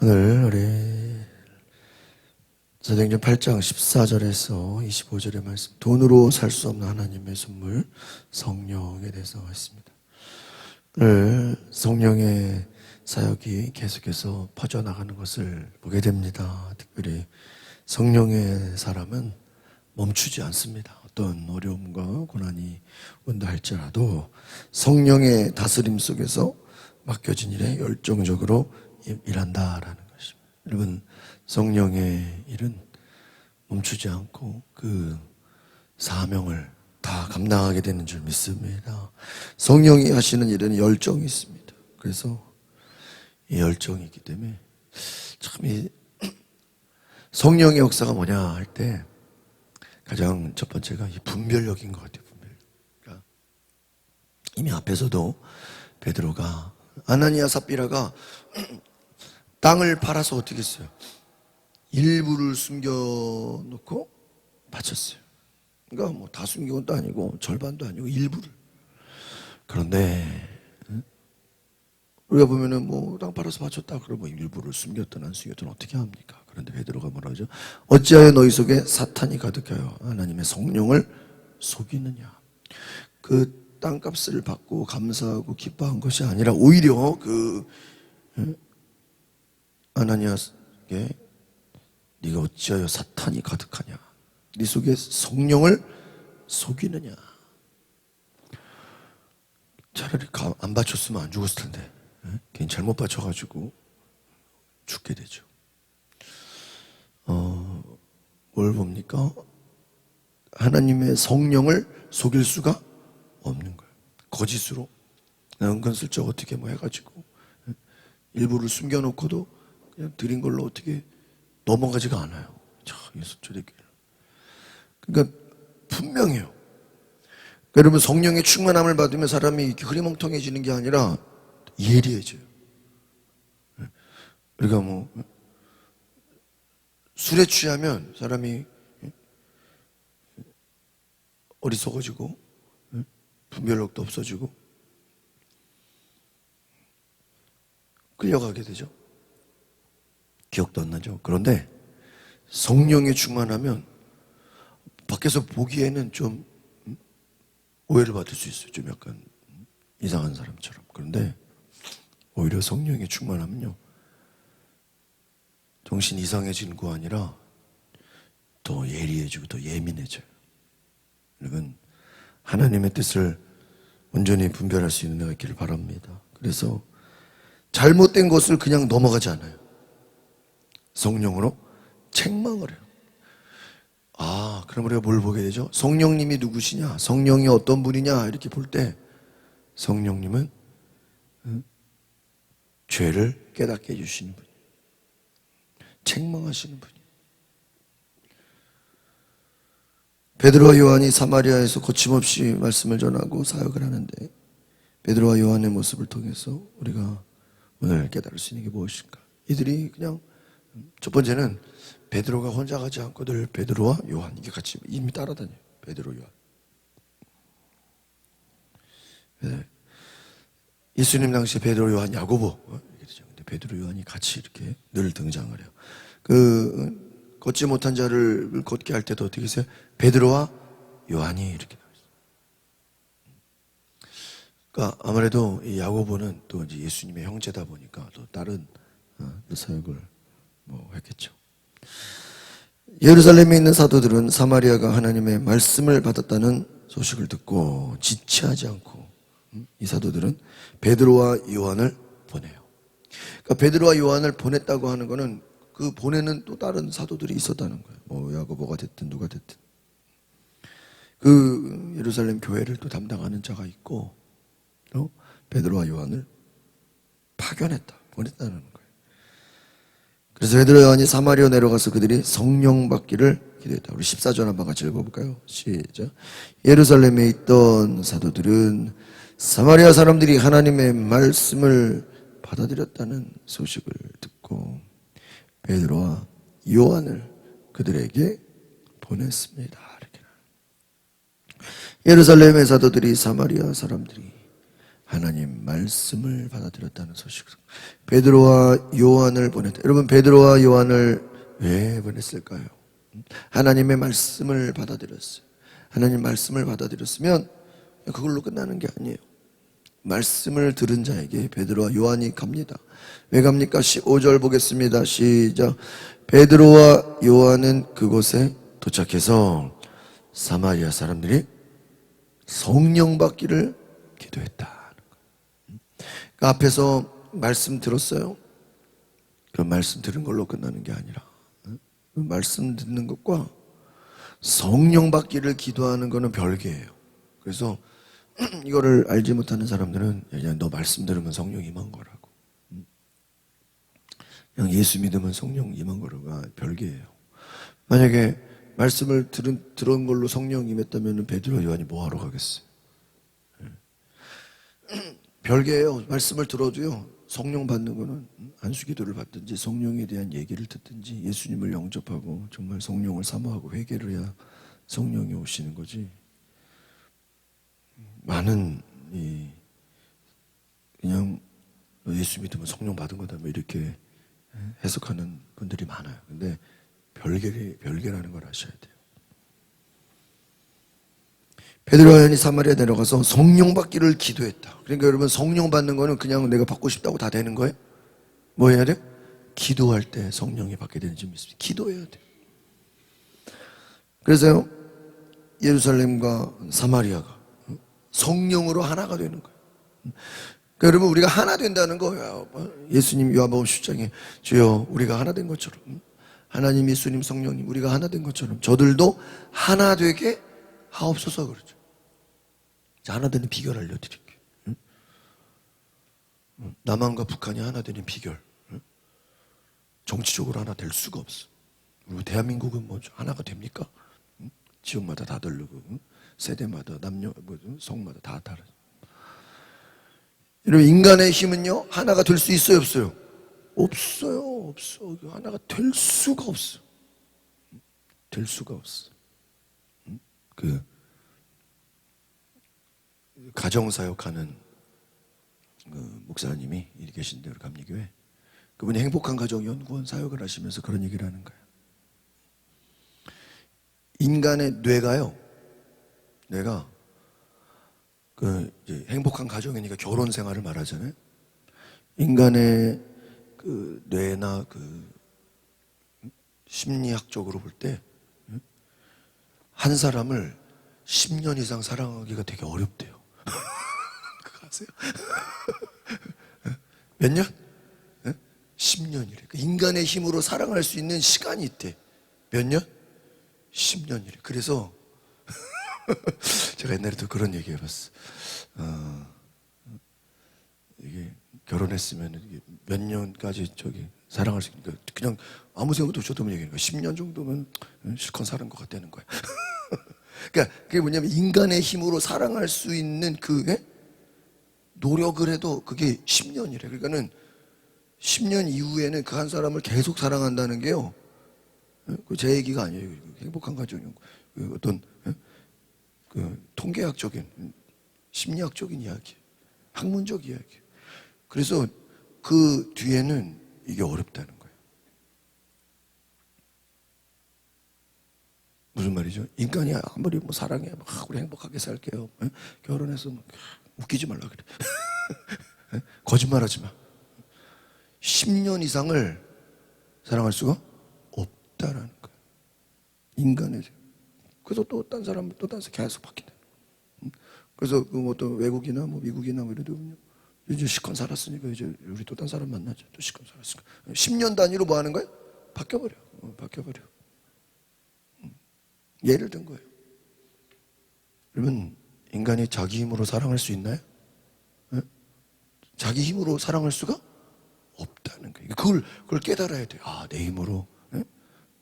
오늘 우리 사도행전 8장 14절에서 25절의 말씀, 돈으로 살 수 없는 하나님의 선물 성령에 대해서 했습니다. 오늘 성령의 사역이 계속해서 퍼져나가는 것을 보게 됩니다. 특별히 성령의 사람은 멈추지 않습니다. 어떤 어려움과 고난이 온다 할지라도 성령의 다스림 속에서 맡겨진 일에 열정적으로 일한다라는 것입니다. 여러분, 성령의 일은 멈추지 않고 그 사명을 다 감당하게 되는 줄 믿습니다. 성령이 하시는 일은 열정이 있습니다. 그래서 이 열정이 있기 때문에 참 이 성령의 역사가 뭐냐 할 때 가장 첫 번째가 이 분별력인 것 같아요. 분별력. 그러니까 이미 앞에서도 베드로가 아나니아 삽비라가 땅을 팔아서 어떻게 했어요? 일부를 숨겨놓고 바쳤어요. 그러니까 뭐 다 숨긴 것도 아니고 절반도 아니고 일부를. 그런데 우리가 보면은 뭐 땅 팔아서 바쳤다 그러면 일부를 숨겼든 안 숨겼든 어떻게 합니까? 그런데 베드로가 뭐라 하죠? 어찌하여 너희 속에 사탄이 가득하여 하나님의 성령을 속이느냐? 그 땅값을 받고 감사하고 기뻐한 것이 아니라 오히려 그 아나니아에게 네가 어찌하여 사탄이 가득하냐? 네 속에 성령을 속이느냐? 차라리 안 바쳤으면 안 죽었을 텐데 괜히 잘못 바쳐가지고 죽게 되죠. 뭘 봅니까? 하나님의 성령을 속일 수가 없는 거예요. 거짓으로 은근슬쩍 어떻게 뭐 해가지고 일부를 숨겨놓고도 그냥 드린 걸로 어떻게 넘어가지가 않아요. 자, 그러니까 분명해요. 여러분, 성령의 충만함을 받으면 사람이 이렇게 흐리멍텅해지는 게 아니라 예리해져요. 우리가 뭐 술에 취하면 사람이 어리석어지고 분별력도 없어지고 끌려가게 되죠. 기억도 안 나죠. 그런데 성령에 충만하면 밖에서 보기에는 좀 오해를 받을 수 있어요. 좀 약간 이상한 사람처럼. 그런데 오히려 성령에 충만하면요, 정신 이상해지는 거 아니라 더 예리해지고 더 예민해져요. 여러분, 하나님의 뜻을 온전히 분별할 수 있는 내가 있기를 바랍니다. 그래서 잘못된 것을 그냥 넘어가지 않아요. 성령으로 책망을 해요. 그럼 우리가 뭘 보게 되죠? 성령님이 누구시냐? 성령이 어떤 분이냐? 이렇게 볼 때 성령님은 죄를 깨닫게 해주시는 분이에요. 책망하시는 분이에요. 베드로와 요한이 사마리아에서 거침없이 말씀을 전하고 사역을 하는데 베드로와 요한의 모습을 통해서 우리가 오늘 깨달을 수 있는 게 무엇인가? 이들이 그냥 첫 번째는 베드로가 혼자 가지 않고 늘 베드로와 요한 이게 같이 이미 따라다녀요. 베드로, 요한. 네. 예수님 당시에 베드로, 요한, 야고보 이렇게 되죠. 근데 베드로, 요한이 같이 이렇게 늘 등장을 해요. 그 걷지 못한 자를 걷게 할 때도 어떻게 했어요? 베드로와 요한이 이렇게 나왔어요. 그러니까 아무래도 이 야고보는 또 이제 예수님의 형제다 보니까 또 다른 사역을 뭐 했겠죠. 예루살렘에 있는 사도들은 사마리아가 하나님의 말씀을 받았다는 소식을 듣고 지체하지 않고 이 사도들은 베드로와 요한을 보내요. 그러니까 베드로와 요한을 보냈다고 하는 거는 그 보내는 또 다른 사도들이 있었다는 거예요. 뭐 야고보가 됐든 누가 됐든 그 예루살렘 교회를 또 담당하는 자가 있고 또 베드로와 요한을 파견했다, 보냈다는 거예요. 그래서 베드로, 요한이 사마리아 내려가서 그들이 성령 받기를 기도했다. 우리 14절 한번 같이 읽어볼까요? 시작. 예루살렘에 있던 사도들은 사마리아 사람들이 하나님의 말씀을 받아들였다는 소식을 듣고 베드로와 요한을 그들에게 보냈습니다. 이렇게. 예루살렘의 사도들이 사마리아 사람들이 하나님 말씀을 받아들였다는 소식으로 베드로와 요한을 보냈다. 여러분, 베드로와 요한을 왜 보냈을까요? 하나님의 말씀을 받아들였어요. 하나님 말씀을 받아들였으면 그걸로 끝나는 게 아니에요. 말씀을 들은 자에게 베드로와 요한이 갑니다. 왜 갑니까? 15절 보겠습니다. 시작. 베드로와 요한은 그곳에 도착해서 사마리아 사람들이 성령 받기를 기도했다. 그 앞에서 말씀 들었어요. 그 말씀 들은 걸로 끝나는 게 아니라 그 말씀 듣는 것과 성령 받기를 기도하는 거는 별개예요. 그래서 이거를 알지 못하는 사람들은 그냥 너 말씀 들으면 성령 임한 거라고, 그냥 예수 믿으면 성령 임한 거라고, 별개예요. 만약에 말씀을 들은 걸로 성령 임했다면 베드로 요한이 뭐 하러 가겠어요? 별개예요. 말씀을 들어도요, 성령 받는 거는 안수기도를 받든지 성령에 대한 얘기를 듣든지 예수님을 영접하고 정말 성령을 사모하고 회개를 해야 성령이 오시는 거지. 많은 그냥 예수 믿으면 성령 받은 거다 뭐 이렇게 해석하는 분들이 많아요. 근데 별개라는 걸 아셔야 돼요. 베드로와 요한이 사마리아 내려가서 성령 받기를 기도했다. 그러니까 여러분, 성령 받는 거는 그냥 내가 받고 싶다고 다 되는 거예요? 뭐 해야 돼? 기도할 때 성령이 받게 되는 줄 믿습니다. 기도해야 돼. 그래서요, 예루살렘과 사마리아가 성령으로 하나가 되는 거예요. 그러니까 여러분, 우리가 하나 된다는 거예요. 예수님 요한복음 10장에 주여 우리가 하나 된 것처럼, 하나님, 예수님, 성령님 우리가 하나 된 것처럼 저들도 하나 되게 하옵소서 그러죠. 자, 하나 되는 비결 알려드릴게요. 남한과 북한이 하나 되는 비결. 정치적으로 하나 될 수가 없어. 그리고 대한민국은 뭐죠? 하나가 됩니까? 지역마다 다 다르고, 세대마다, 남녀, 성마다 다 다르죠. 여러분, 인간의 힘은요, 하나가 될 수 있어요, 없어요? 없어요, 없어. 하나가 될 수가 없어. 될 수가 없어. 가정사역하는 목사님이 이리 계신데, 우리 감리교회. 그분이 행복한 가정연구원 사역을 하시면서 그런 얘기를 하는 거예요. 인간의 뇌가요, 뇌가 이제 행복한 가정이니까 결혼 생활을 말하잖아요. 인간의 뇌나 심리학적으로 볼 때 한 사람을 10년 이상 사랑하기가 되게 어렵대요. 그거 아세요? 몇 년? 10년이래. 인간의 힘으로 사랑할 수 있는 시간이 있대. 몇 년? 10년이래. 그래서 제가 옛날에도 그런 얘기 해봤어. 이게 결혼했으면 몇 년까지 사랑할 수 있으니까 그냥 아무 생각도 없이 어떤 얘기니까 10년 정도면 실컷 사는 것 같다는 거야. 그러니까 그게 뭐냐면, 인간의 힘으로 사랑할 수 있는 노력을 해도 그게 10년이래. 그러니까는 10년 이후에는 그 한 사람을 계속 사랑한다는 게요, 제 얘기가 아니에요. 행복한 가정이고 어떤 통계학적인, 심리학적인 이야기, 학문적 이야기. 그래서 그 뒤에는 이게 어렵다는 거예요. 무슨 말이죠? 인간이 아무리 사랑해, 우리 행복하게 살게요, 결혼해서 웃기지 말라 그래. 거짓말하지 마. 10년 이상을 사랑할 수가 없다라는 거예요. 인간의. 그래서 또 딴 사람 계속 바뀐다. 그래서 어떤 외국이나 미국이나 이런 데 보면 이제 시컷 살았으니까 이제 우리 또 딴 사람 만나죠. 또 시컷 살았으니까 10년 단위로 뭐 하는 거예요? 바뀌어버려. 바뀌어버려. 예를 든 거예요. 그러면 인간이 자기 힘으로 사랑할 수 있나요? 자기 힘으로 사랑할 수가 없다는 거예요. 그걸 깨달아야 돼요. 내 힘으로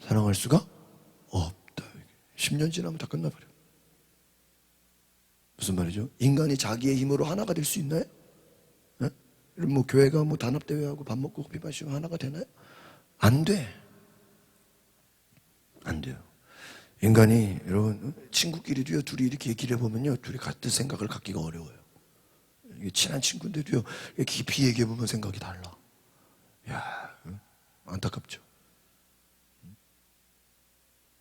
사랑할 수가 없다. 10년 지나면 다 끝나버려. 무슨 말이죠? 인간이 자기의 힘으로 하나가 될 수 있나요? 여러분, 교회가 단합대회하고 밥 먹고 커피 마시고 하나가 되나요? 안 돼. 안 돼요. 인간이, 여러분, 친구끼리도요, 둘이 이렇게 얘기를 해보면요, 둘이 같은 생각을 갖기가 어려워요. 친한 친구인데도요, 깊이 얘기해보면 생각이 달라. 야, 안타깝죠.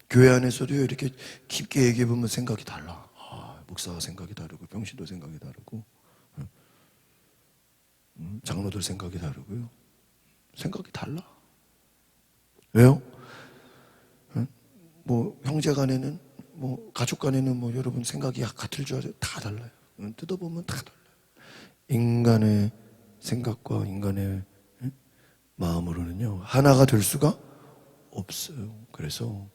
교회 안에서도요, 이렇게 깊게 얘기해보면 생각이 달라. 목사가 생각이 다르고, 병신도 생각이 다르고, 장로들 생각이 다르고요. 생각이 달라. 왜요? 뭐, 형제 간에는, 뭐, 가족 간에는 뭐, 여러분 생각이 같을 줄 알아요? 다 달라요. 뜯어보면 다 달라요. 인간의 생각과 인간의 마음으로는요, 하나가 될 수가 없어요. 그래서,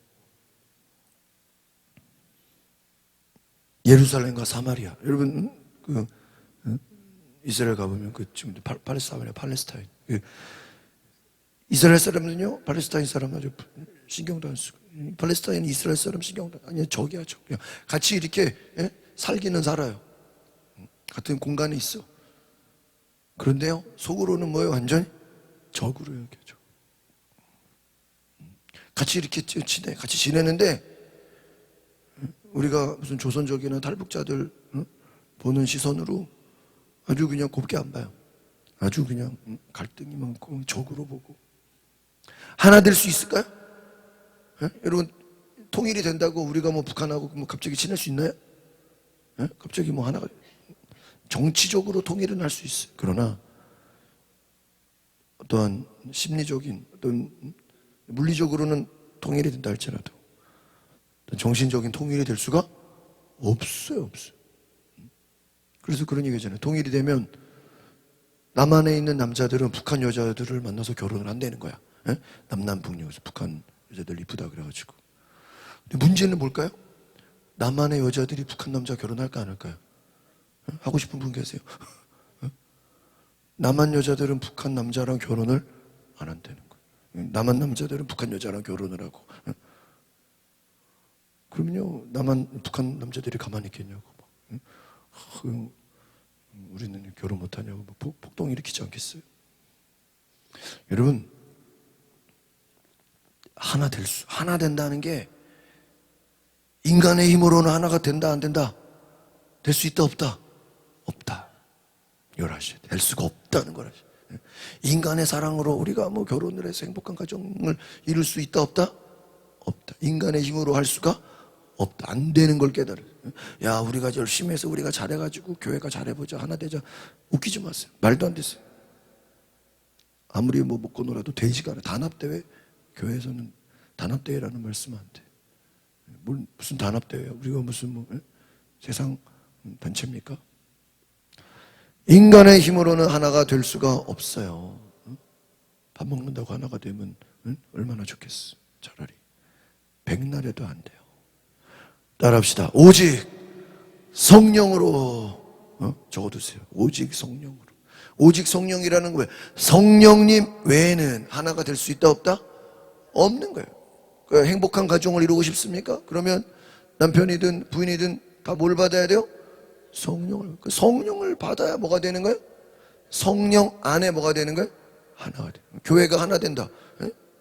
예루살렘과 사마리아. 여러분, 이스라엘 가보면 지금 팔레스타인. 이스라엘 사람은요, 팔레스타인 사람 아주 신경도 안 쓰고, 팔레스타인 이스라엘 사람 신경도 아니 적이야 적. 같이 이렇게 살기는 살아요. 같은 공간에 있어. 그런데요, 속으로는 뭐예요? 완전히 적으로 여겨져. 같이 이렇게 같이 지내는데 우리가 무슨 조선족이나 탈북자들 보는 시선으로 아주 그냥 곱게 안 봐요. 아주 그냥 갈등이 많고 적으로 보고. 하나 될 수 있을까요? 여러분, 통일이 된다고 우리가 뭐 북한하고 뭐 갑자기 친할 수 있나요? 갑자기 뭐 하나가 정치적으로 통일은 할 수 있어요. 그러나 어떠한 심리적인 어떤 물리적으로는 통일이 된다 할지라도 정신적인 통일이 될 수가 없어요. 그래서 그런 얘기잖아요. 통일이 되면 남한에 있는 남자들은 북한 여자들을 만나서 결혼을 한다는 거야. 남남북녀에서 북한 여자들 이쁘다 그래가지고. 근데 문제는 뭘까요? 남한의 여자들이 북한 남자 결혼할까 안 할까요? 하고 싶은 분 계세요? 남한 여자들은 북한 남자랑 결혼을 안 한다는 거예요. 남한 남자들은 북한 여자랑 결혼을 하고. 그러면요, 북한 남자들이 가만히 있겠냐고. 우리는 결혼 못하냐고 폭동 일으키지 않겠어요? 여러분, 하나 된다는 게 인간의 힘으로는 하나가 된다 안 된다? 될 수 있다 없다? 없다. 이걸 아셔야 돼. 될 수가 없다는 걸 아셔야 돼. 인간의 사랑으로 우리가 뭐 결혼을 해서 행복한 가정을 이룰 수 있다 없다? 없다. 인간의 힘으로 할 수가 없다. 안 되는 걸 깨달아. 야, 우리가 열심히 해서 우리가 잘해가지고 교회가 잘해보자, 하나 되자. 웃기지 마세요. 말도 안 됐어요. 아무리 뭐 먹고 놀아도 되지가 않아. 단합대회, 교회에서는 단합대회라는 말씀 안 돼. 무슨 단합대회야? 우리가 무슨 뭐 세상 단체입니까? 인간의 힘으로는 하나가 될 수가 없어요. 밥 먹는다고 하나가 되면 얼마나 좋겠어. 차라리 백날에도 안 돼요. 따라합시다. 오직 성령으로. 적어두세요. 오직 성령으로. 오직 성령이라는 거예요. 성령님 외에는 하나가 될 수 있다 없다? 없는 거예요. 그러니까 행복한 가정을 이루고 싶습니까? 그러면 남편이든 부인이든 다 뭘 받아야 돼요? 성령을. 그 성령을 받아야 뭐가 되는 거예요? 성령 안에 뭐가 되는 거예요? 하나가 돼요. 교회가 하나 된다.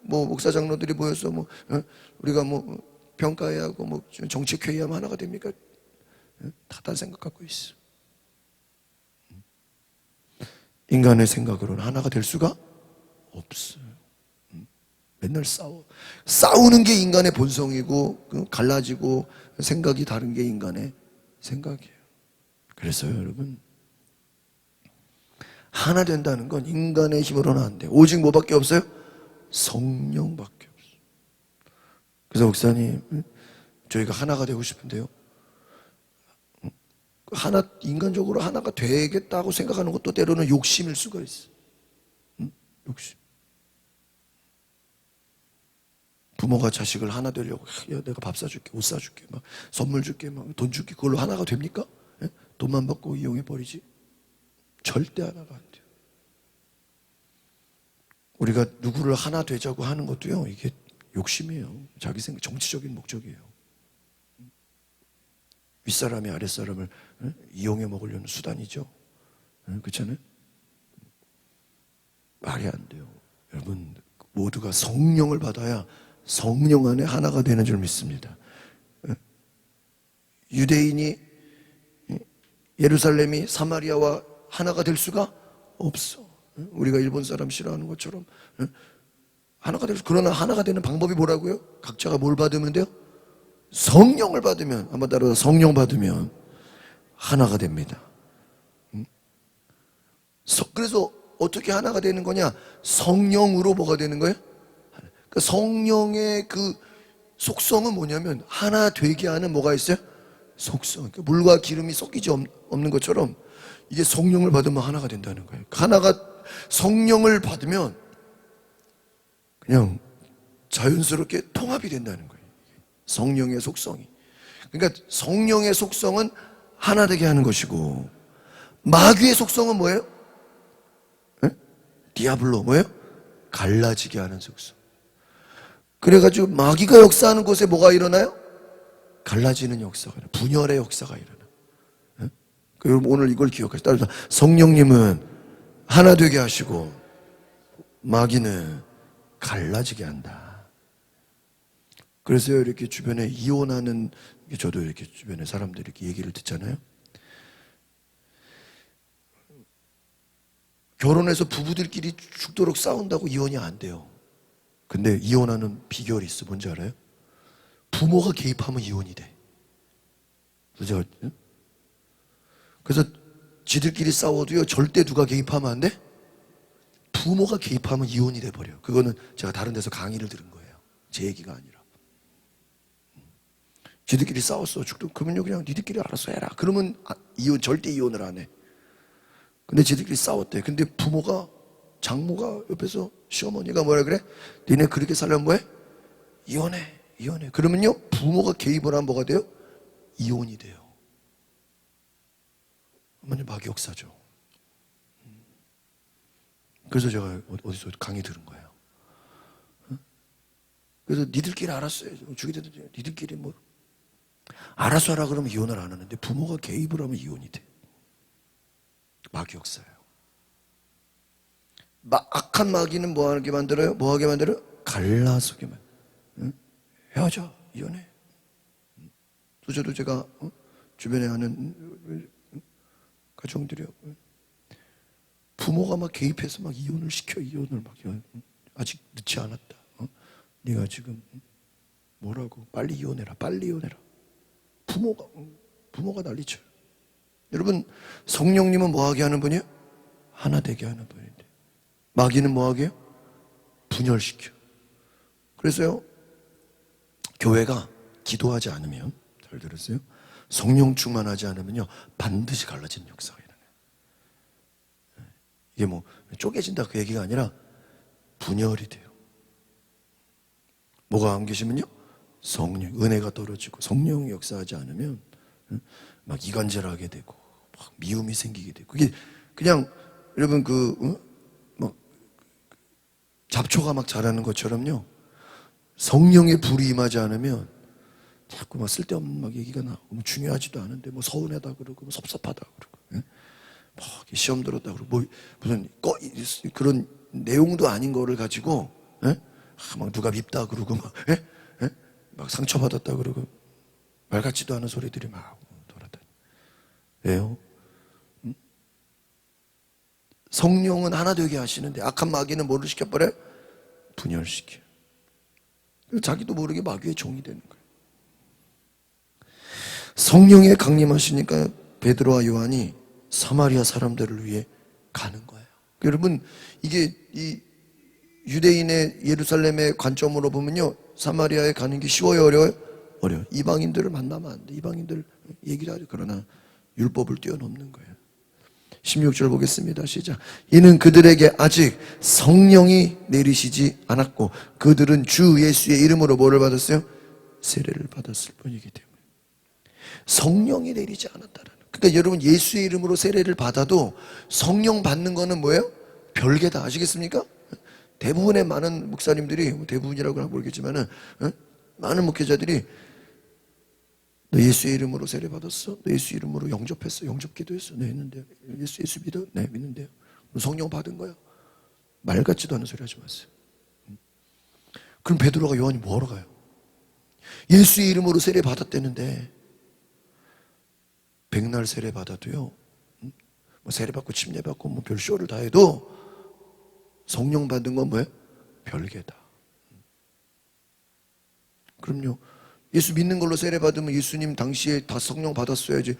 뭐 목사 장로들이 모여서 뭐 우리가 뭐 평가해야 하고 뭐 정책회의하면 하나가 됩니까? 다 다른 생각 갖고 있어. 인간의 생각으로는 하나가 될 수가 없어요. 맨날 싸우는 게 인간의 본성이고 갈라지고 생각이 다른 게 인간의 생각이에요. 그래서요, 여러분, 하나 된다는 건 인간의 힘으로는 안 돼요. 오직 뭐밖에 없어요? 성령밖에 없어요. 그래서 목사님, 저희가 하나가 되고 싶은데요, 인간적으로 하나가 되겠다고 생각하는 것도 때로는 욕심일 수가 있어. 욕심. 부모가 자식을 하나 되려고, 야, 내가 밥 사줄게, 옷 사줄게, 막 선물 줄게, 막 돈 줄게, 그걸로 하나가 됩니까? 돈만 받고 이용해 버리지. 절대 하나가 안 돼요. 우리가 누구를 하나 되자고 하는 것도요, 이게 욕심이에요. 자기 생각, 정치적인 목적이에요. 윗사람이 아랫사람을 이용해 먹으려는 수단이죠. 그렇잖아요? 말이 안 돼요. 여러분, 모두가 성령을 받아야 성령 안에 하나가 되는 줄 믿습니다. 유대인이, 예루살렘이 사마리아와 하나가 될 수가 없어. 우리가 일본 사람 싫어하는 것처럼 하나가 될 수. 그러나 하나가 되는 방법이 뭐라고요? 각자가 뭘 받으면 돼요? 성령을 받으면, 한번 따라서 성령 받으면 하나가 됩니다. 그래서 어떻게 하나가 되는 거냐? 성령으로 뭐가 되는 거예요? 그러니까 성령의 그 속성은 뭐냐면 하나 되게 하는 뭐가 있어요? 속성. 그러니까 물과 기름이 섞이지 없는 것처럼 이게 성령을 받으면 하나가 된다는 거예요. 하나가 성령을 받으면 그냥 자연스럽게 통합이 된다는 거예요. 성령의 속성이. 그러니까 성령의 속성은 하나 되게 하는 것이고 마귀의 속성은 뭐예요? 디아블로 뭐예요? 갈라지게 하는 속성. 그래가지고 마귀가 역사하는 곳에 뭐가 일어나요? 갈라지는 역사가 일어나요. 분열의 역사가 일어나요. 여러분 오늘 이걸 기억하시죠. 따라서 성령님은 하나 되게 하시고 마귀는 갈라지게 한다. 그래서 이렇게 주변에 이혼하는, 저도 이렇게 주변에 사람들이 이렇게 얘기를 듣잖아요. 결혼해서 부부들끼리 죽도록 싸운다고 이혼이 안 돼요. 근데 이혼하는 비결이 있어. 뭔지 알아요? 부모가 개입하면 이혼이 돼. 그래서 지들끼리 싸워도요, 절대 누가 개입하면 안 돼? 부모가 개입하면 이혼이 돼버려요. 그거는 제가 다른 데서 강의를 들은 거예요. 제 얘기가 아니라. 지들끼리 싸웠어. 그러면요, 그냥 니들끼리 알아서 해라. 그러면 절대 이혼을 안 해. 근데 지들끼리 싸웠대. 근데 부모가, 장모가 옆에서 시어머니가 뭐라 그래? 니네 그렇게 살려면 뭐해? 이혼해. 그러면요, 부모가 개입을 하면 뭐가 돼요? 이혼이 돼요. 어머니 마귀 역사죠. 그래서 제가 어디서 강의 들은 거예요. 그래서 니들끼리 알았어요. 주기도도 니들끼리 뭐 알아서 하라 그러면 이혼을 안 하는데 부모가 개입을 하면 이혼이 돼. 마귀 역사예요. 악한 마귀는 뭐하게 만들어요? 뭐하게 만들어요? 갈라서게 만들어요. 헤어져, 이혼해. 저도 제가 주변에 하는 가정들이요, 부모가 막 개입해서 막 이혼을 시켜. 아직 늦지 않았다. 네가 지금 뭐라고? 빨리 이혼해라. 부모가 난리쳐요. 여러분, 성령님은 뭐하게 하는 분이에요? 하나 되게 하는 분인데 마귀는 뭐하게 해요? 분열시켜. 그래서요, 교회가 기도하지 않으면, 잘 들었어요? 성령 충만하지 않으면요, 반드시 갈라지는 역사가 일어나요. 이게 뭐 쪼개진다 그 얘기가 아니라 분열이 돼요. 뭐가 안 계시면요, 성령, 은혜가 떨어지고 성령이 역사하지 않으면 막 이간질하게 되고 막 미움이 생기게 되고, 그게 그냥 여러분 막 잡초가 막 자라는 것처럼요, 성령의 불이 임하지 않으면 자꾸 막 쓸데없는 막 얘기가 나오고, 뭐 중요하지도 않은데 뭐 서운하다 그러고 뭐 섭섭하다 그러고, 막 시험 들었다 그러고 뭐 무슨 그런 내용도 아닌 거를 가지고 막 누가 밉다 그러고 막 상처받았다 그러고 말 같지도 않은 소리들이 막 돌아다니. 왜요? 성령은 하나 되게 하시는데 악한 마귀는 뭐를 시켜버려요? 분열시켜요. 자기도 모르게 마귀의 종이 되는 거예요. 성령에 강림하시니까 베드로와 요한이 사마리아 사람들을 위해 가는 거예요. 여러분, 이게 이 유대인의 예루살렘의 관점으로 보면요, 사마리아에 가는 게 쉬워요, 어려워요? 어려워요. 이방인들을 만나면 안 돼. 이방인들 얘기를 하죠. 그러나 율법을 뛰어넘는 거예요. 16절 보겠습니다. 시작. 이는 그들에게 아직 성령이 내리시지 않았고 그들은 주 예수의 이름으로 뭐를 받았어요? 세례를 받았을 뿐이기 때문에. 성령이 내리지 않았다라는. 그러니까 여러분, 예수의 이름으로 세례를 받아도 성령 받는 거는 뭐예요? 별개다. 아시겠습니까? 대부분의 많은 목사님들이, 대부분이라고는 모르겠지만은 많은 목회자들이 너 예수의 이름으로 세례 받았어? 너 예수 이름으로 영접했어? 영접 기도했어? 네, 했는데요. 예수 믿어? 네, 믿는데요. 성령 받은 거야? 말 같지도 않은 소리 하지 마세요. 그럼 베드로가 요한이 뭐하러 가요? 예수의 이름으로 세례 받았대는데 백날 세례 받아도요, 뭐 세례받고 침례받고 뭐 별 쇼를 다 해도 성령 받은 건 뭐예요? 별개다. 그럼요. 예수 믿는 걸로 세례받으면 예수님 당시에 다 성령 받았어야지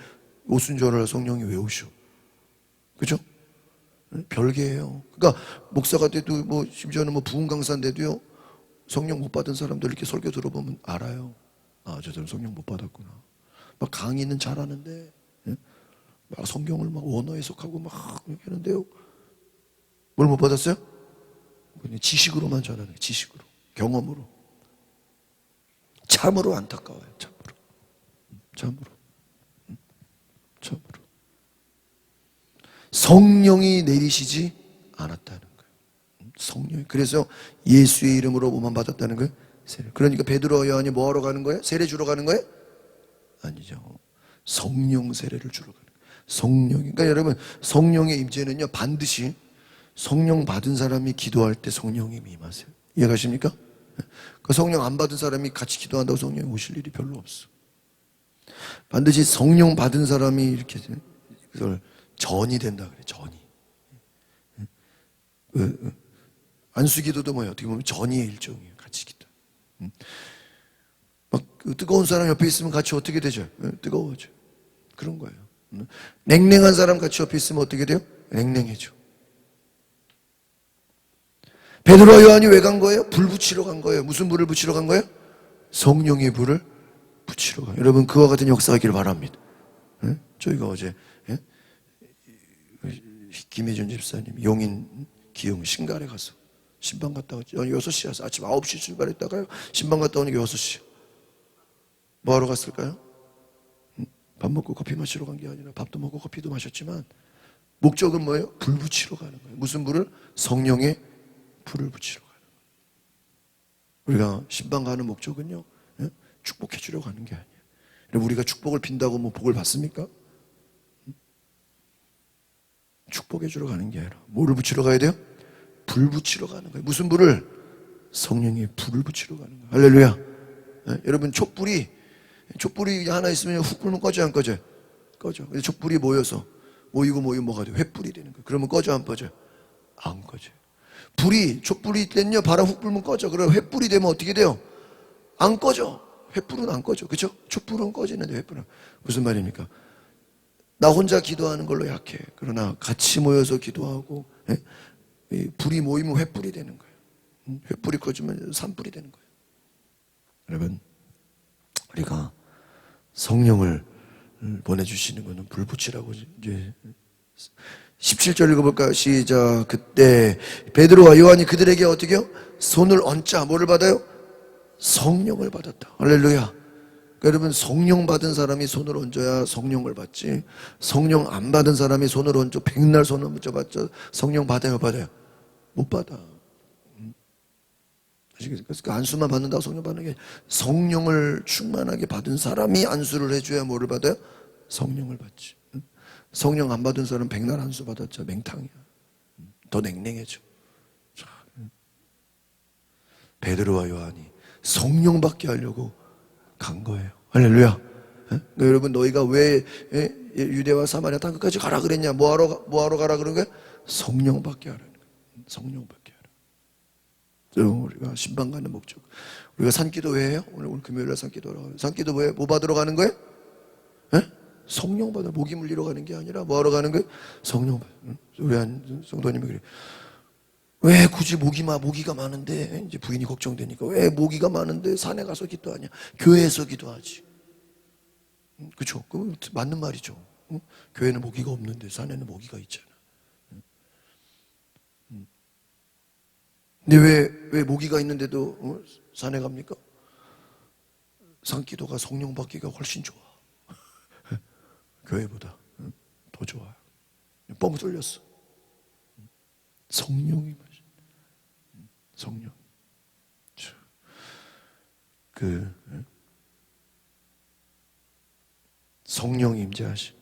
오순절을 성령이 왜 오셔? 그죠? 별개예요. 그러니까 목사가 돼도 뭐 심지어는 뭐 부흥 강사인 데도요, 성령 못 받은 사람들 이렇게 설교 들어보면 알아요. 아, 저 사람 성령 못 받았구나. 막 강의는 잘하는데, 예? 막 성경을 막 원어 해석하고 막 이렇게 하는데요, 뭘 못 받았어요? 그냥 지식으로만 전하는 거예요. 지식으로, 경험으로. 참으로 안타까워요. 참으로. 참으로. 참으로. 성령이 내리시지 않았다는 거예요. 성령이. 그래서 예수의 이름으로 뭐만 받았다는 거예요? 세례. 그러니까 베드로와 요한이 뭐 하러 가는 거예요? 세례 주러 가는 거예요? 아니죠. 성령 세례를 주러 가는 거예요. 성령. 그러니까 여러분, 성령의 임재는요, 반드시 성령 받은 사람이 기도할 때 성령이 임하세요. 이해가십니까? 그 성령 안 받은 사람이 같이 기도한다고 성령이 오실 일이 별로 없어. 반드시 성령 받은 사람이 이렇게 그걸 전이 된다 그래. 전이. 안수기도도 뭐예요? 어떻게 보면 전이의 일종이에요. 같이 기도. 막 뜨거운 사람 옆에 있으면 같이 어떻게 되죠? 뜨거워져. 그런 거예요. 냉랭한 사람 같이 옆에 있으면 어떻게 돼요? 냉랭해져. 베드로와 요한이 왜 간 거예요? 불 붙이러 간 거예요. 무슨 불을 붙이러 간 거예요? 성령의 불을 붙이러 가요. 여러분, 그와 같은 역사하기를 바랍니다. 저희가 어제 김혜준 집사님 용인 기흥 신갈에 가서 신방 갔다 왔죠. 6시에 와서 아침 9시 출발했다가요, 신방 갔다 오는 게 6시. 뭐 하러 갔을까요? 밥 먹고 커피 마시러 간 게 아니라 밥도 먹고 커피도 마셨지만 목적은 뭐예요? 불 붙이러 가는 거예요. 무슨 불을? 성령의 불을 붙이러 가는 거예요. 우리가 신방 가는 목적은요, 축복해 주려고 하는 게 아니에요. 우리가 축복을 빈다고 뭐 복을 받습니까? 축복해 주러 가는 게 아니라 뭐를 붙이러 가야 돼요? 불 붙이러 가는 거예요. 무슨 불을? 성령의 불을 붙이러 가는 거예요. 할렐루야. 여러분, 촛불이 하나 있으면 훅 불면 꺼져 안 꺼져요? 꺼져. 근데 촛불이 모여서 모이고 뭐가 돼요? 횃불이 되는 거예요. 그러면 꺼져 안 꺼져요? 안 꺼져요. 촛불이 때는요, 바람 훅 불면 꺼져. 그럼 횃불이 되면 어떻게 돼요? 안 꺼져. 횃불은 안 꺼져. 그죠? 촛불은 꺼지는데 횃불은. 무슨 말입니까? 나 혼자 기도하는 걸로 약해. 그러나 같이 모여서 기도하고, 불이 모이면 횃불이 되는 거예요. 횃불이 꺼지면 산불이 되는 거예요. 여러분, 우리가 성령을 보내주시는 것은 불 붙이라고. 이제 17절 읽어볼까요? 시작. 그때 베드로와 요한이 그들에게 어떻게 해요? 손을 얹자. 뭐를 받아요? 성령을 받았다. 할렐루야. 그러니까 여러분, 성령 받은 사람이 손을 얹어야 성령을 받지, 성령 안 받은 사람이 손을 얹어 백날 손을 얹어봤자 성령 받아요? 받아요? 못 받아. 아시겠습니까? 그러니까 안수만 받는다고 성령 받는 게, 성령을 충만하게 받은 사람이 안수를 해줘야 뭐를 받아요? 성령을 받지. 성령 안 받은 사람은 백날 안수 받았자 맹탕이야. 더 냉랭해져. 베드로와 요한이 성령 받게 하려고 간 거예요. 할렐루야. 그러니까 여러분, 너희가 왜 유대와 사마리아 땅 끝까지 가라 그랬냐? 뭐하러 가라 그런 거야? 성령 받게 하라는 거야. 성령 받게 하라. 여러분, 우리가 신방 가는 목적, 우리가 산기도 왜 해요? 오늘 금요일날 산기도라고 해요. 산기도 뭐예요? 뭐 받으러 가는 거예요? 성령 받으러, 모기 물리러 가는 게 아니라 뭐 하러 가는 거예요? 성령 받으러. 우리 한 성도님이 그래요. 왜 굳이 모기가 많은데, 이제 부인이 걱정되니까, 왜 모기가 많은데 산에 가서 기도하냐? 교회에서 기도하지. 그렇죠? 그 맞는 말이죠. 교회는 모기가 없는데 산에는 모기가 있잖아. 근데 왜 모기가 있는데도 산에 갑니까? 산기도가 성령 받기가 훨씬 좋아. 교회보다 더 좋아요. 뻥 뚫렸어. 성령이 마시. 성령. 성령 임재하시.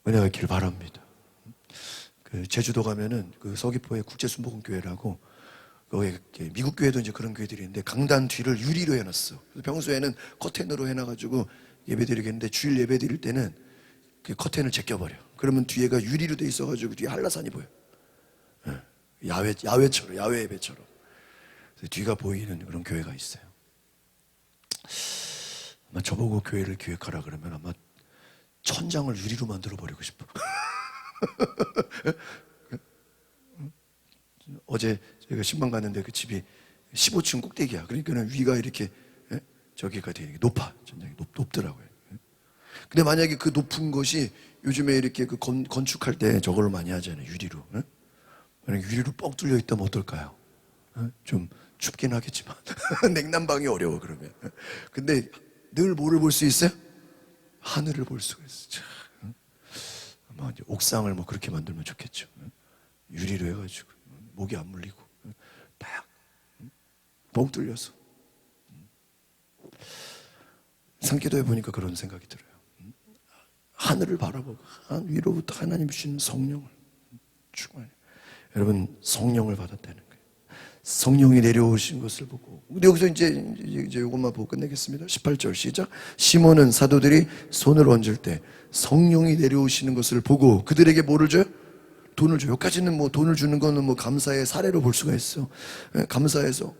은혜가 있기를 바랍니다. 제주도 가면은 서귀포에 국제순복음교회라고, 거기 미국 교회도 이제 그런 교회들이 있는데 강단 뒤를 유리로 해놨어. 그래서 평소에는 커튼으로 해놔가지고 예배 드리겠는데, 주일 예배 드릴 때는 그 커튼을 제껴버려. 그러면 뒤에가 유리로 돼 있어가지고 뒤에 한라산이 보여. 야외처럼, 야외 예배처럼. 뒤가 보이는 그런 교회가 있어요. 아마 저보고 교회를 기획하라 그러면 아마 천장을 유리로 만들어 버리고 싶어. 어제 저희가 신방 갔는데 그 집이 15층 꼭대기야. 그러니까 위가 이렇게 저기가 되게 높아. 천장이 높더라고요. 근데 만약에 그 높은 것이 요즘에 이렇게 그 건축할 때 저걸로 많이 하잖아요. 유리로. 만약 유리로 뻥 뚫려 있다면 어떨까요? 좀 춥긴 하겠지만 냉난방이 어려워 그러면. 근데 늘 뭐를 볼 수 있어요? 하늘을 볼 수가 있어요. 아마 이제 옥상을 뭐 그렇게 만들면 좋겠죠. 유리로 해가지고 목이 안 물리고 딱 뻥 뚫려서. 산기도에 보니까 그런 생각이 들어요. 하늘을 바라보고 위로부터 하나님 주시는 성령을 충만해. 여러분 성령을 받았다는 거예요. 성령이 내려오신 것을 보고. 근데 여기서 이제 이것만 보고 끝내겠습니다. 18절 시작. 시몬은 사도들이 손을 얹을 때 성령이 내려오시는 것을 보고 그들에게 뭐를 줘요? 돈을 줘요. 여기까지는 뭐 돈을 주는 거는 뭐 감사의 사례로 볼 수가 있어. 감사해서.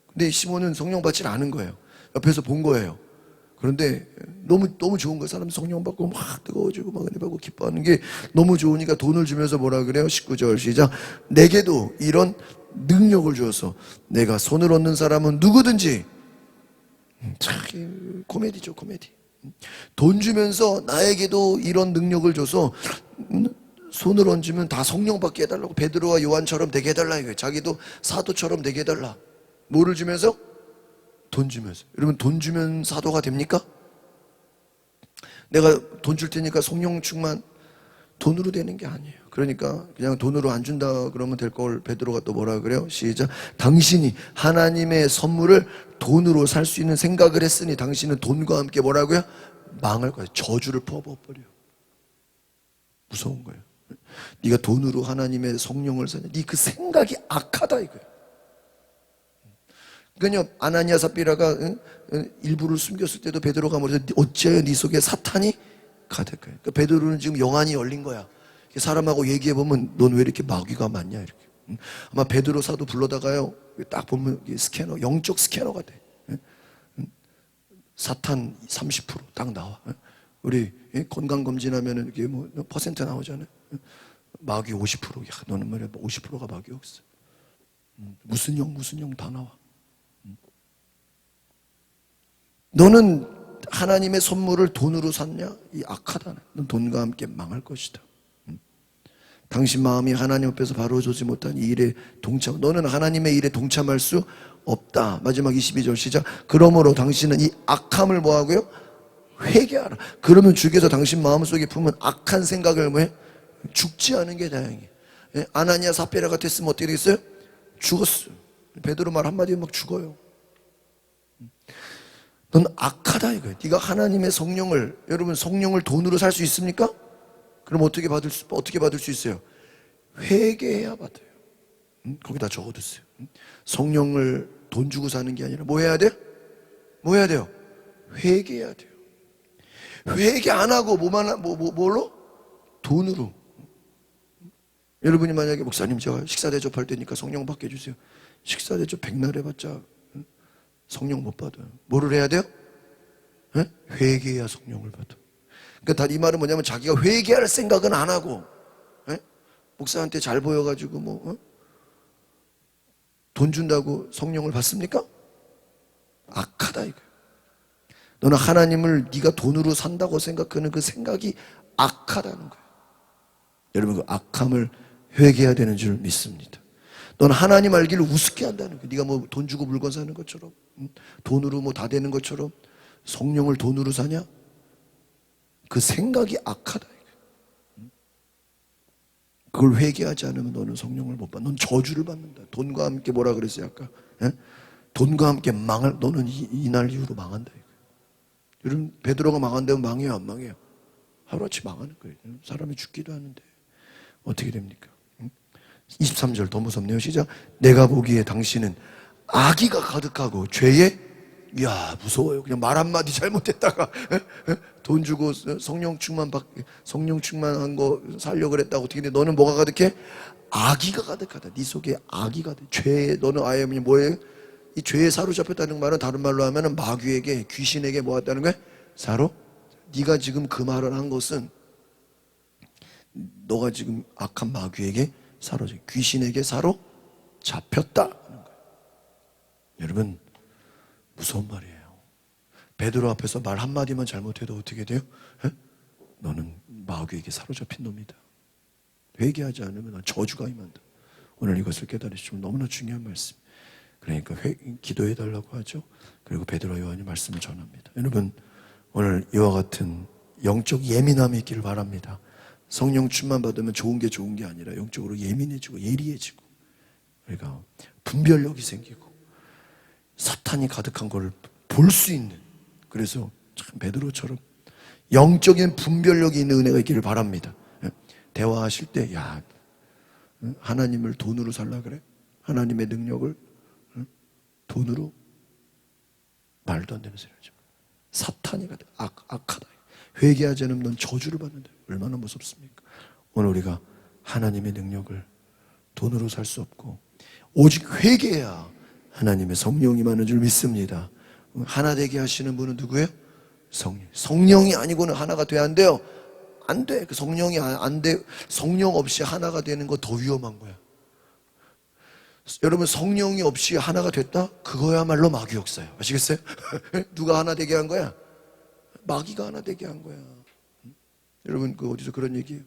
근데 시몬은 성령 받지 않은 거예요. 옆에서 본 거예요. 그런데 너무 좋은 거예요. 사람 성령 받고 막 뜨거워지고 막 은혜 받고 기뻐하는 게 너무 좋으니까 돈을 주면서 뭐라 그래요? 19절 시작. 내게도 이런 능력을 주어서 내가 손을 얻는 사람은 누구든지. 참 코미디죠, 코미디. 돈 주면서 나에게도 이런 능력을 줘서 손을 얹으면 다 성령 받게 해달라고. 베드로와 요한처럼 되게 해달라 이거예요. 자기도 사도처럼 되게 해달라. 뭐를 주면서? 돈 주면서. 여러분 돈 주면 사도가 됩니까? 내가 돈 줄 테니까 성령 충만. 돈으로 되는 게 아니에요. 그러니까 그냥 돈으로 안 준다 그러면 될 걸 베드로가 또 뭐라 그래요? 시작. 당신이 하나님의 선물을 돈으로 살 수 있는 생각을 했으니 당신은 돈과 함께 뭐라고요? 망할 거예요. 저주를 퍼부어버려요. 무서운 거예요. 네가 돈으로 하나님의 성령을 사냐? 네 그 생각이 악하다 이거예요. 그러니까 아나니아 삽비라가 일부를 숨겼을 때도 베드로가 뭐래서 어찌하여 네 속에 사탄이 가득해. 그러니까 베드로는 지금 영안이 열린 거야. 사람하고 얘기해보면 넌 왜 이렇게 마귀가 많냐 이렇게. 아마 베드로 사도 불러다가요 딱 보면 스캐너, 영적 스캐너가 돼. 사탄 30% 딱 나와. 우리 건강검진하면 이게 뭐 퍼센트 나오잖아요. 마귀 50%. 야, 너는 말이야 50%가 마귀였어. 무슨 영 다 나와. 너는 하나님의 선물을 돈으로 샀냐? 이 악하다. 넌 돈과 함께 망할 것이다. 당신 마음이 하나님 앞에서 바로서지 못한 이 일에 동참. 너는 하나님의 일에 동참할 수 없다. 마지막 22절 시작. 그러므로 당신은 이 악함을 뭐하고요? 회개하라. 그러면 주께서 당신 마음속에 품은 악한 생각을 뭐해? 죽지 않은 게 다행이에요. 아나니아 삽비라가 됐으면 어떻게 되겠어요? 죽었어. 베드로 말 한마디면 막 죽어요. 넌 악하다 이거예요. 네가 하나님의 성령을, 여러분 성령을 돈으로 살 수 있습니까? 그럼 어떻게 받을 수 있어요? 회개해야 받아요. 거기다 적어두세요. 성령을 돈 주고 사는 게 아니라 뭐 해야 돼요? 뭐 해야 돼요? 회개해야 돼요. 회개 안 하고 뭘로? 돈으로. 여러분이 만약에 목사님 제가 식사 대접할 때니까 성령 받게 해주세요. 식사 대접 백날 해봤자 성령 못 받아요. 뭐를 해야 돼요? 회개해야 성령을 받아. 그러니까 이 말은 뭐냐면 자기가 회개할 생각은 안 하고 목사한테 잘 보여가지고 돈 준다고 성령을 받습니까? 악하다 이거예요. 너는 하나님을 네가 돈으로 산다고 생각하는 그 생각이 악하다는 거예요. 여러분 그 악함을 회개해야 되는 줄 믿습니다. 넌 하나님 알기를 우습게 한다는 거예요. 네가 뭐 돈 주고 물건 사는 것처럼 돈으로 뭐 다 되는 것처럼 성령을 돈으로 사냐? 그 생각이 악하다. 그걸 회개하지 않으면 너는 성령을 못 받아. 넌 저주를 받는다. 돈과 함께 뭐라 그랬어요 아까? 돈과 함께 망할. 너는 이날 이후로 망한다. 여러분 베드로가 망한다면 망해요 안 망해요? 하루아침 망하는 거예요. 사람이 죽기도 하는데 어떻게 됩니까? 23절 더 무섭네요. 시작. 내가 보기에 당신은 악의가 가득하고 죄에 이야, 무서워요. 그냥 말 한마디 잘못했다가 돈 주고 성령 충만한 거 살려고 그랬다고 어떻게 돼? 너는 뭐가 가득해? 악의가 가득하다. 네 속에 악의가 돼. 죄에 너는 아예 뭐예요? 이 죄에 사로잡혔다는 말은 다른 말로 하면은 마귀에게, 귀신에게 뭐 했다는 거야? 네가 지금 그 말을 한 것은 너가 지금 악한 마귀에게 귀신에게 사로잡혔다. 여러분, 무서운 말이에요. 베드로 앞에서 말 한마디만 잘못해도 어떻게 돼요? 너는 마귀에게 사로잡힌 놈이다. 회개하지 않으면 저주가 임한다. 오늘 이것을 깨달으시면 너무나 중요한 말씀. 그러니까 기도해달라고 하죠. 그리고 베드로 요한이 말씀을 전합니다. 여러분, 오늘 이와 같은 영적 예민함이 있기를 바랍니다. 성령 충만 받으면 좋은 게 아니라 영적으로 예민해지고 예리해지고, 그러니까 분별력이 생기고 사탄이 가득한 걸 볼 수 있는, 그래서 참 베드로처럼 영적인 분별력이 있는 은혜가 있기를 바랍니다. 대화하실 때, 야, 하나님을 돈으로 살라 그래? 하나님의 능력을 돈으로? 말도 안 되는 소리 하지 마. 사탄이 가득, 악하다. 회개하지 않으면 넌 저주를 받는다. 얼마나 무섭습니까? 오늘 우리가 하나님의 능력을 돈으로 살 수 없고 오직 회개해야 하나님의 성령이 많은 줄 믿습니다. 하나 되게 하시는 분은 누구예요? 성령이 아니고는 하나가 돼야 안 돼요. 안 돼. 그 성령이 안 돼. 성령 없이 하나가 되는 거 더 위험한 거야. 여러분, 성령이 없이 하나가 됐다? 그거야말로 마귀 역사예요. 아시겠어요? 누가 하나 되게 한 거야? 마귀가 하나 되게 한 거야. 여러분, 그 어디서 그런 얘기예요?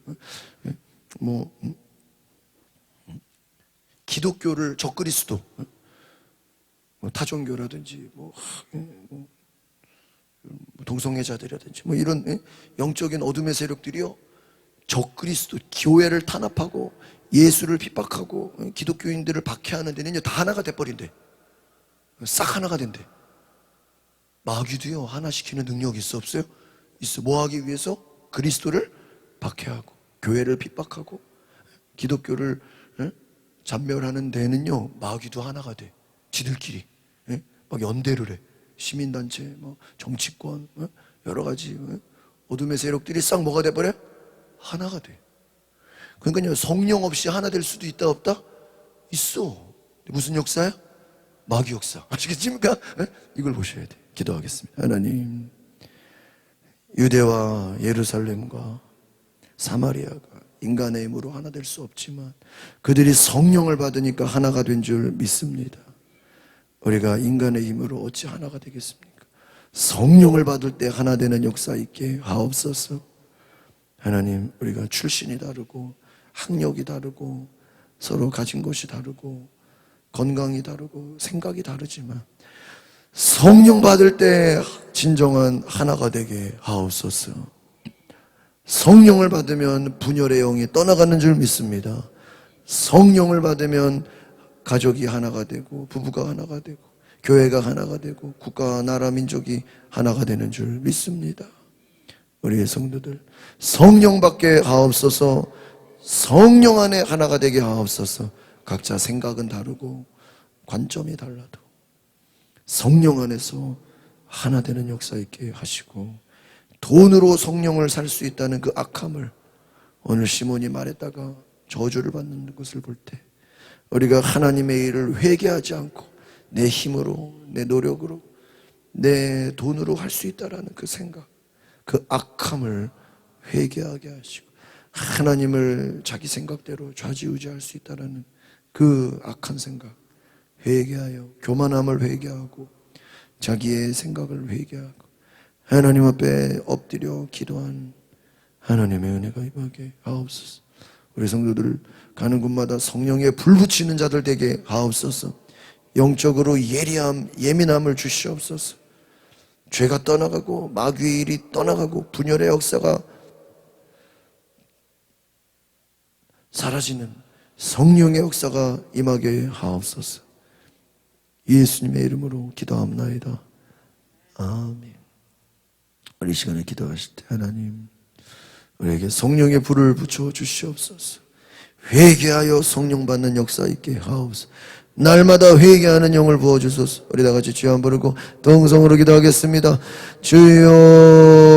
기독교를 적그리스도, 타종교라든지 동성애자들이라든지 이런 영적인 어둠의 세력들이요, 적그리스도, 교회를 탄압하고 예수를 핍박하고 기독교인들을 박해하는 데는요 다 하나가 돼버린대. 싹 하나가 된대. 마귀도요 하나 시키는 능력이 있어 없어요? 있어. 뭐 하기 위해서? 그리스도를 박해하고 교회를 핍박하고 기독교를 잔멸하는 데는요 마귀도 하나가 돼. 지들끼리 막 연대를 해. 시민단체, 정치권, 여러 가지 어둠의 세력들이 싹 뭐가 돼버려? 하나가 돼. 그러니까요, 성령 없이 하나 될 수도 있다 없다? 있어. 무슨 역사야? 마귀 역사. 아시겠습니까? 이걸 보셔야 돼. 기도하겠습니다. 하나님, 유대와 예루살렘과 사마리아가 인간의 힘으로 하나 될 수 없지만 그들이 성령을 받으니까 하나가 된 줄 믿습니다. 우리가 인간의 힘으로 어찌 하나가 되겠습니까? 성령을 받을 때 하나 되는 역사 있게 하옵소서. 하나님, 우리가 출신이 다르고 학력이 다르고 서로 가진 것이 다르고 건강이 다르고 생각이 다르지만 성령 받을 때 진정한 하나가 되게 하옵소서. 성령을 받으면 분열의 영이 떠나가는 줄 믿습니다. 성령을 받으면 가족이 하나가 되고 부부가 하나가 되고 교회가 하나가 되고 국가와 나라 민족이 하나가 되는 줄 믿습니다. 우리의 성도들 성령 받게 하옵소서. 성령 안에 하나가 되게 하옵소서. 각자 생각은 다르고 관점이 달라도 성령 안에서 하나 되는 역사 있게 하시고, 돈으로 성령을 살 수 있다는 그 악함을 오늘 시몬이 말했다가 저주를 받는 것을 볼 때 우리가 하나님의 일을 회개하지 않고 내 힘으로, 내 노력으로, 내 돈으로 할 수 있다라는 그 생각, 그 악함을 회개하게 하시고 하나님을 자기 생각대로 좌지우지할 수 있다라는 그 악한 생각 회개하여 교만함을 회개하고 자기의 생각을 회개하고 하나님 앞에 엎드려 기도한 하나님의 은혜가 임하게 하옵소서. 우리 성도들 가는 곳마다 성령에 불 붙이는 자들 되게 하옵소서. 영적으로 예리함, 예민함을 주시옵소서. 죄가 떠나가고 마귀의 일이 떠나가고 분열의 역사가 사라지는 성령의 역사가 임하게 하옵소서. 예수님의 이름으로 기도합나이다. 아멘. 우리 시간에 기도하실 때 하나님, 우리에게 성령의 불을 붙여 주시옵소서. 회개하여 성령 받는 역사 있게 하옵소서. 날마다 회개하는 영을 부어주소서. 우리 다 같이 주여 한번 부르고 동성으로 기도하겠습니다. 주여